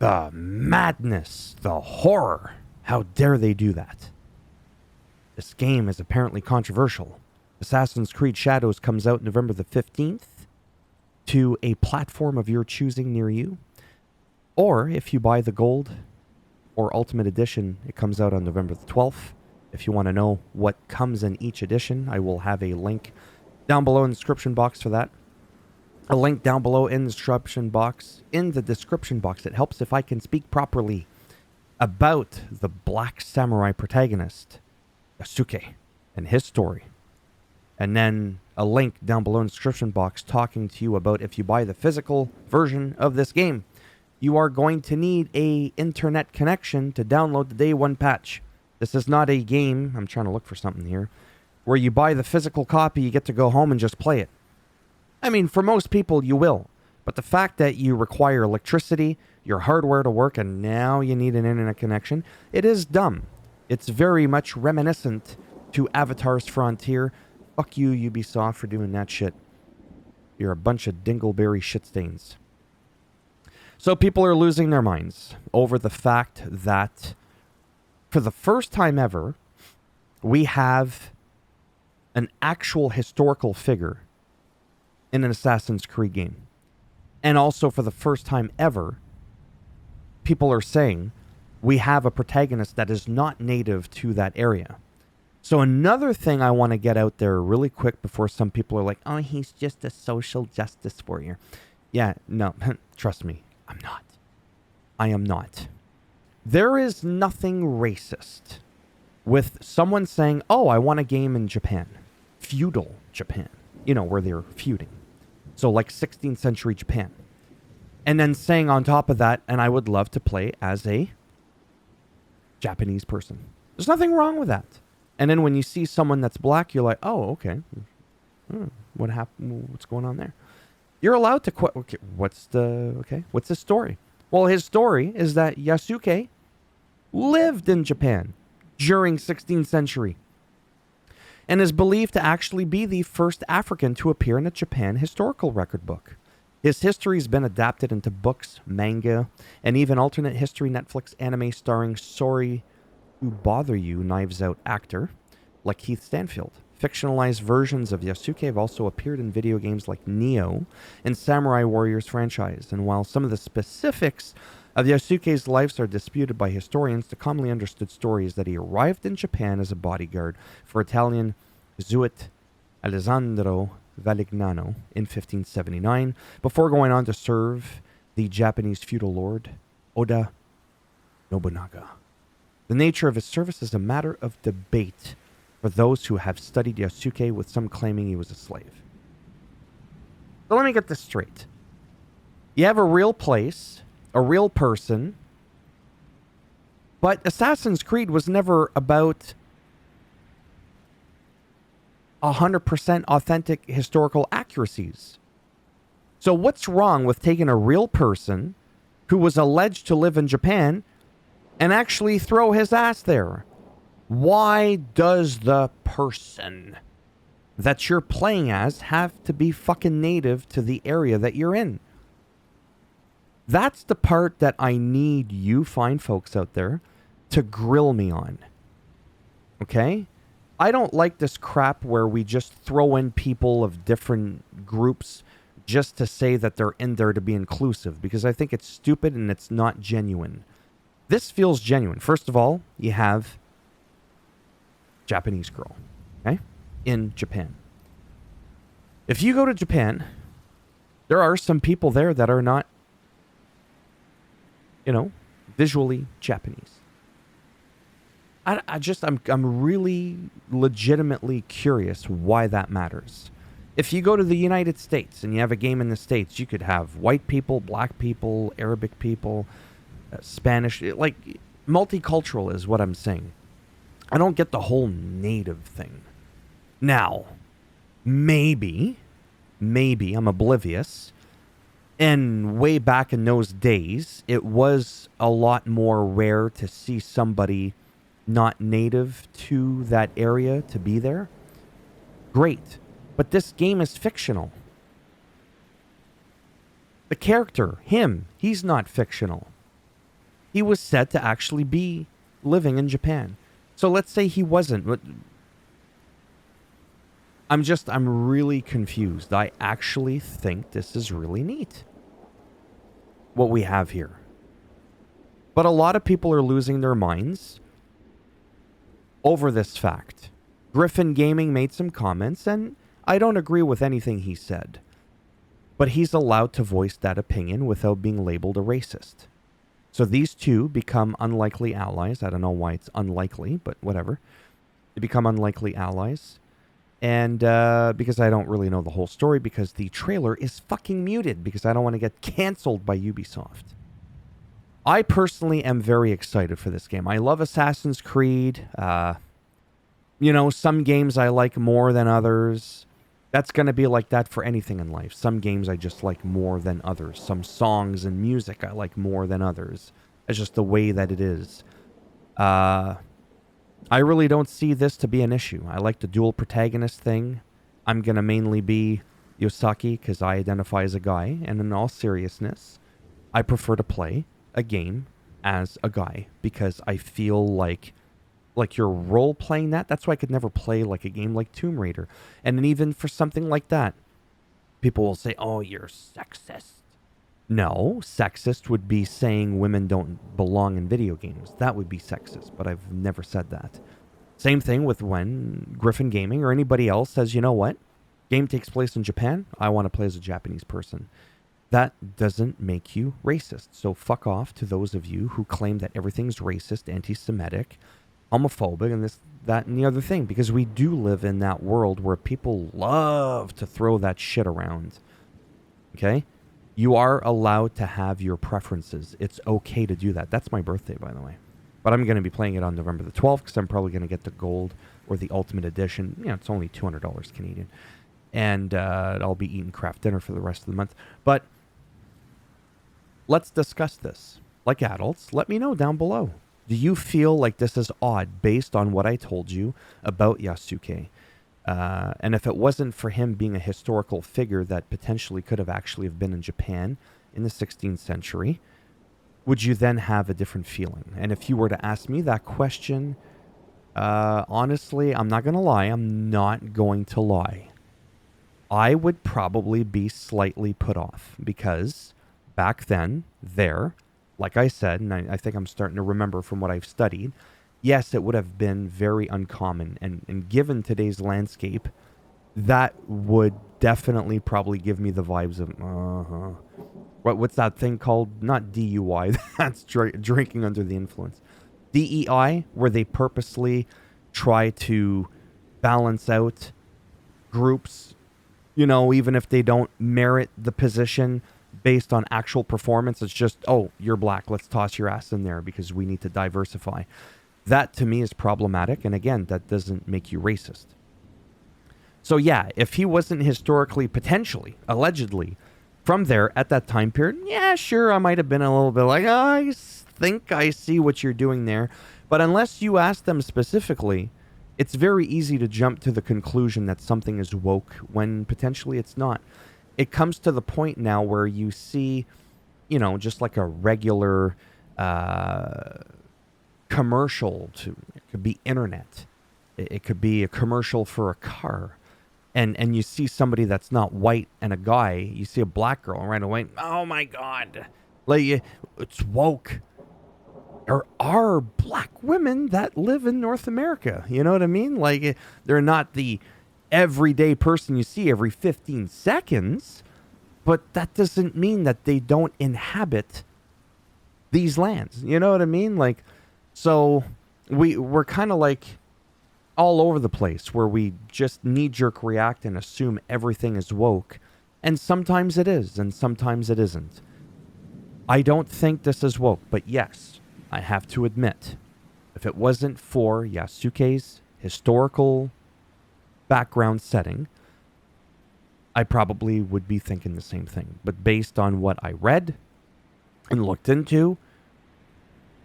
The madness, the horror. How dare they do that? This game is apparently controversial. Assassin's Creed Shadows comes out November the 15th to a platform of your choosing near you. Or if you buy the gold or ultimate edition, it comes out on November the 12th. If you want to know what comes in each edition, I will have a link down below in the description box for that. A link down below in the description box. It helps if I can speak properly about the Black Samurai protagonist, Yasuke, and his story. And then a link down below in the description box talking to you about if you buy the physical version of this game, you are going to need a internet connection to download the day one patch. This is not a game, I'm trying to look for something here, where you buy the physical copy, you get to go home and just play it. I mean, for most people, you will. But the fact that you require electricity, your hardware to work, and now you need an internet connection, it is dumb. It's very much reminiscent to Avatar's Frontier. Fuck you, Ubisoft, for doing that shit. You're a bunch of dingleberry shitstains. So people are losing their minds over the fact that for the first time ever, we have an actual historical figure in an Assassin's Creed game. And also for the first time ever, people are saying we have a protagonist that is not native to that area. So another thing I want to get out there really quick before some people are like, oh, he's just a social justice warrior. Yeah, no, trust me, I'm not. I am not. There is nothing racist with someone saying, oh, I want a game in Japan. Feudal Japan. You know, where they're feuding. So like 16th century Japan. And then saying on top of that, and I would love to play as a Japanese person. There's nothing wrong with that. And then when you see someone that's black, you're like, oh, okay. What happened? What's going on there? You're allowed to okay, what's the story? Well, his story is that Yasuke lived in Japan during 16th century and is believed to actually be the first African to appear in a Japan historical record book. His history has been adapted into books, manga, and even alternate history Netflix anime starring Sorry Who Bother You Knives Out actor like Keith Stanfield. Fictionalized versions of Yasuke have also appeared in video games like Neo and Samurai Warriors franchise. And while some of the specifics of Yasuke's life are disputed by historians, the commonly understood story is that he arrived in Japan as a bodyguard for Italian Jesuit Alessandro Valignano in 1579, before going on to serve the Japanese feudal lord Oda Nobunaga. The nature of his service is a matter of debate for those who have studied Yasuke, with some claiming he was a slave. So let me get this straight. You have a real place, a real person, but Assassin's Creed was never about 100% authentic historical accuracies. So what's wrong with taking a real person who was alleged to live in Japan and actually throw his ass there? Why does the person that you're playing as have to be fucking native to the area that you're in? That's the part that I need you fine folks out there to grill me on. Okay? I don't like this crap where we just throw in people of different groups just to say that they're in there to be inclusive, because I think it's stupid and it's not genuine. This feels genuine. First of all, you have Japanese girl, okay, in Japan. If you go to Japan, there are some people there that are not, visually Japanese. I'm really legitimately curious why that matters. If you go to the United States and you have a game in the States, you could have white people, black people, Arabic people, Spanish, like multicultural is what I'm saying. I don't get the whole native thing. Now, maybe I'm oblivious, and way back in those days, it was a lot more rare to see somebody not native to that area to be there. Great. But this game is fictional. The character, he's not fictional. he was said to actually be living in Japan. So let's say he wasn't. But I'm really confused. I actually think this is really neat, what we have here. But a lot of people are losing their minds over this fact. Griffin Gaming made some comments, and I don't agree with anything he said. But he's allowed to voice that opinion without being labeled a racist. So these two become unlikely allies. I don't know why it's unlikely, but whatever. They become unlikely allies. And because I don't really know the whole story, because the trailer is fucking muted, because I don't want to get canceled by Ubisoft. I personally am very excited for this game. I love Assassin's Creed. Some games I like more than others. That's going to be like that for anything in life. Some games I just like more than others. Some songs and music I like more than others. It's just the way that it is. I really don't see this to be an issue. I like the dual protagonist thing. I'm going to mainly be Yosaki because I identify as a guy. And in all seriousness, I prefer to play a game as a guy because I feel like you're role-playing that. That's why I could never play like a game like Tomb Raider. And then even for something like that, people will say, oh, you're sexist. No, sexist would be saying women don't belong in video games. That would be sexist, but I've never said that. Same thing with when Griffin Gaming or anybody else says, you know what? Game takes place in Japan. I want to play as a Japanese person. That doesn't make you racist. So fuck off to those of you who claim that everything's racist, anti-Semitic, homophobic, and this, that, and the other thing. Because we do live in that world where people love to throw that shit around. Okay? You are allowed to have your preferences. It's okay to do that. That's my birthday, by the way. But I'm going to be playing it on November the 12th because I'm probably going to get the gold or the ultimate edition. It's only $200 Canadian. And I'll be eating craft dinner for the rest of the month. But let's discuss this. Like adults, let me know down below. Do you feel like this is odd based on what I told you about Yasuke? And if it wasn't for him being a historical figure that potentially could have actually have been in Japan in the 16th century, would you then have a different feeling? And if you were to ask me that question, honestly, I'm not going to lie. I'm not going to lie. I would probably be slightly put off because back then, like I said, and I think I'm starting to remember from what I've studied, yes, it would have been very uncommon. And given today's landscape, that would definitely probably give me the vibes of, what's that thing called? Not DUI. That's drinking under the influence. DEI, where they purposely try to balance out groups, even if they don't merit the position based on actual performance. It's just, oh, you're black. Let's toss your ass in there because we need to diversify. That to me is problematic. And again, that doesn't make you racist. So yeah, if he wasn't historically, potentially, allegedly, from there at that time period, yeah, sure, I might have been a little bit like, I think I see what you're doing there. But unless you ask them specifically, it's very easy to jump to the conclusion that something is woke when potentially it's not. It comes to the point now where you see, just like a regular commercial. It could be internet. It could be a commercial for a car. And you see somebody that's not white and a guy. You see a black girl and right away, oh my God. Like, it's woke. There are black women that live in North America. You know what I mean? Like, they're not the everyday person you see every 15 seconds, but that doesn't mean that they don't inhabit these lands. You know what I mean? Like, so we're kind of like all over the place where we just knee-jerk react and assume everything is woke. And sometimes it is, and sometimes it isn't. I don't think this is woke, but yes, I have to admit, if it wasn't for Yasuke's historical background setting, I probably would be thinking the same thing. But based on what I read and looked into,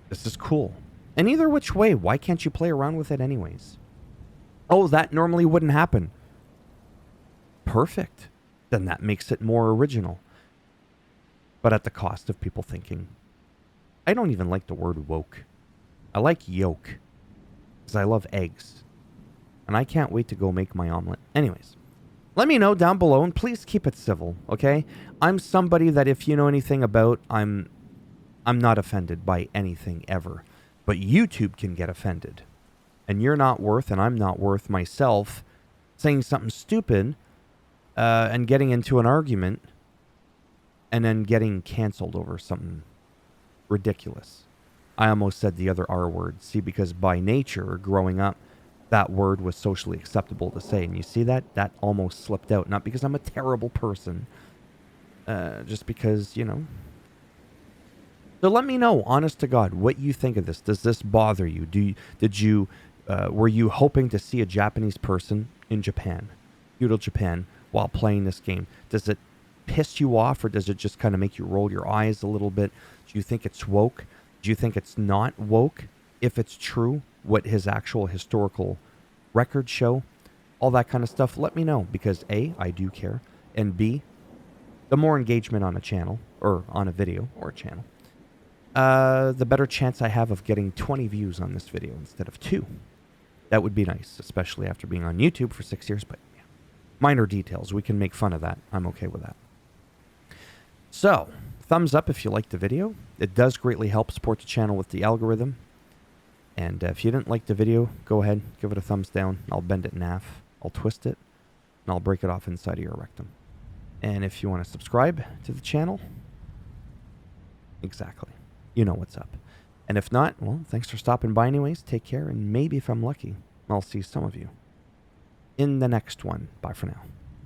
this is cool. And either which way, why can't you play around with it anyways? Oh, that normally wouldn't happen. Perfect. Then that makes it more original. But at the cost of people thinking I don't even like the word woke. I like yolk. Because I love eggs. And I can't wait to go make my omelet. Anyways, let me know down below, and please keep it civil, okay? I'm somebody that if you know anything about, I'm not offended by anything ever. But YouTube can get offended. And you're not worth, and I'm not worth myself saying something stupid and getting into an argument and then getting canceled over something ridiculous. I almost said the other R word. See, because by nature, growing up, that word was socially acceptable to say. And you see that? That almost slipped out. Not because I'm a terrible person. Just because, you know. So let me know, honest to God, what you think of this. Does this bother you? Were you hoping to see a Japanese person in Japan, feudal Japan, while playing this game? Does it piss you off, or does it just kind of make you roll your eyes a little bit? Do you think it's woke? Do you think it's not woke? If it's true, what his actual historical records show, all that kind of stuff, let me know, because A, I do care, and B, the more engagement on a channel, or on a video, or a channel, the better chance I have of getting 20 views on this video instead of 2. That would be nice, especially after being on YouTube for 6 years, but yeah. Minor details, we can make fun of that. I'm okay with that. So, thumbs up if you liked the video. It does greatly help support the channel with the algorithm. And if you didn't like the video, go ahead, give it a thumbs down. I'll bend it in half. I'll twist it, and I'll break it off inside of your rectum. And if you want to subscribe to the channel, exactly. You know what's up. And if not, well, thanks for stopping by anyways. Take care, and maybe if I'm lucky, I'll see some of you in the next one. Bye for now.